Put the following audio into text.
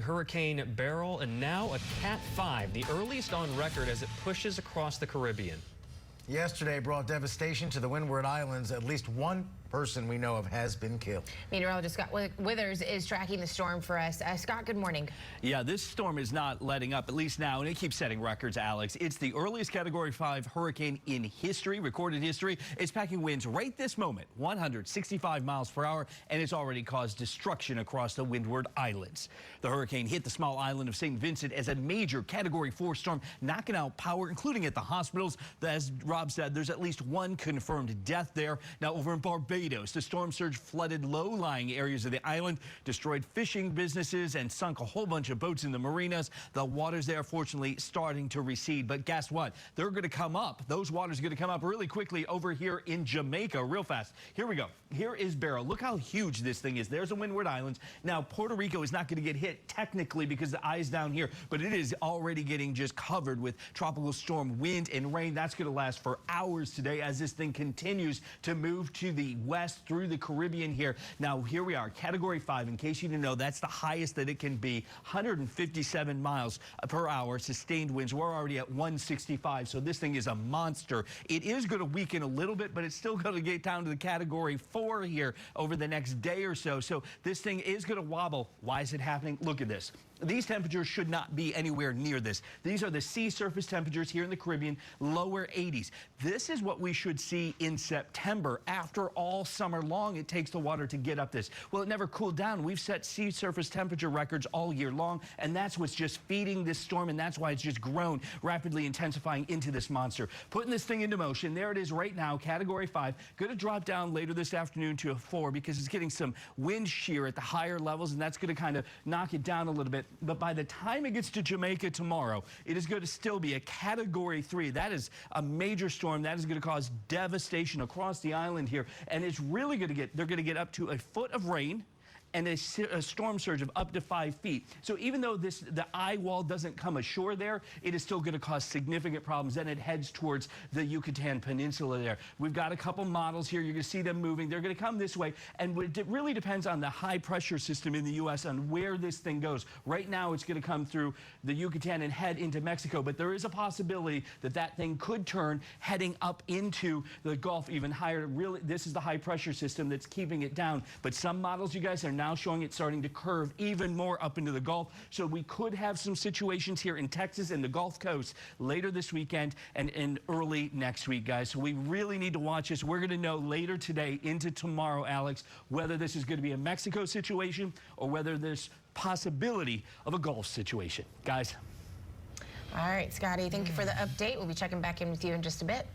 Hurricane Beryl and now a Cat 5, the earliest on record as it pushes across the Caribbean. Yesterday brought devastation to the Windward Islands. At least one person we know of has been killed. Meteorologist Scott Withers is tracking the storm for us. Scott, good morning. Yeah, this storm is not letting up, at least now, and it keeps setting records, Alex. It's the earliest Category 5 hurricane in history, recorded history. It's packing winds right this moment, 165 miles per hour, and it's already caused destruction across the Windward Islands. The hurricane hit the small island of St. Vincent as a major Category 4 storm, knocking out power, including at the hospitals. As Rob said, there's at least one confirmed death there. Now, over in Barbados, the storm surge flooded low-lying areas of the island, destroyed fishing businesses, and sunk a whole bunch of boats in the marinas. The waters there, fortunately, starting to recede. But guess what? They're going to come up. Those waters are going to come up really quickly over here in Jamaica, real fast. Here we go. Here is Beryl. Look how huge this thing is. There's the Windward Islands. Now, Puerto Rico is not going to get hit technically because the eye is down here, but it is already getting just covered with tropical storm wind and rain. That's going to last for hours today as this thing continues to move to the west through the Caribbean here. Now, here we are, Category 5. In case you didn't know, that's the highest that it can be, 157 miles per hour, sustained winds. We're already at 165, so this thing is a monster. It is going to weaken a little bit, but it's still going to get down to the Category 4 here over the next day or so. So this thing is going to wobble. Why is it happening? Look at this. These temperatures should not be anywhere near this. These are the sea surface temperatures here in the Caribbean, lower 80s. This is what we should see in September. After all summer long, it takes the water to get up this. Well, it never cooled down. We've set sea surface temperature records all year long, and that's what's just feeding this storm, and that's why it's just grown, rapidly intensifying into this monster. Putting this thing into motion. There it is right now, Category 5. Going to drop down later this afternoon to a 4 because it's getting some wind shear at the higher levels, and that's going to kind of knock it down a little bit. But by the time it gets to Jamaica tomorrow, it is going to still be a Category 3. That is a major storm. That is going to cause devastation across the island here. And it's really going to get, they're going to get up to a foot of rain and a storm surge of up to 5 feet. So even though the eye wall doesn't come ashore there, it is still going to cause significant problems. Then it heads towards the Yucatan Peninsula there. We've got a couple models here. You're going to see them moving. They're going to come this way. And it really depends on the high pressure system in the U.S. on where this thing goes. Right now, it's going to come through the Yucatan and head into Mexico. But there is a possibility that that thing could turn heading up into the Gulf even higher. Really, this is the high pressure system that's keeping it down. But some models, you guys, are now showing it starting to curve even more up into the Gulf. So we could have some situations here in Texas and the Gulf Coast later this weekend and early next week, guys. So we really need to watch this. We're going to know later today into tomorrow, Alex, whether this is going to be a Mexico situation or whether there's possibility of a Gulf situation. Guys. All right, Scotty, thank you for the update. We'll be checking back in with you in just a bit.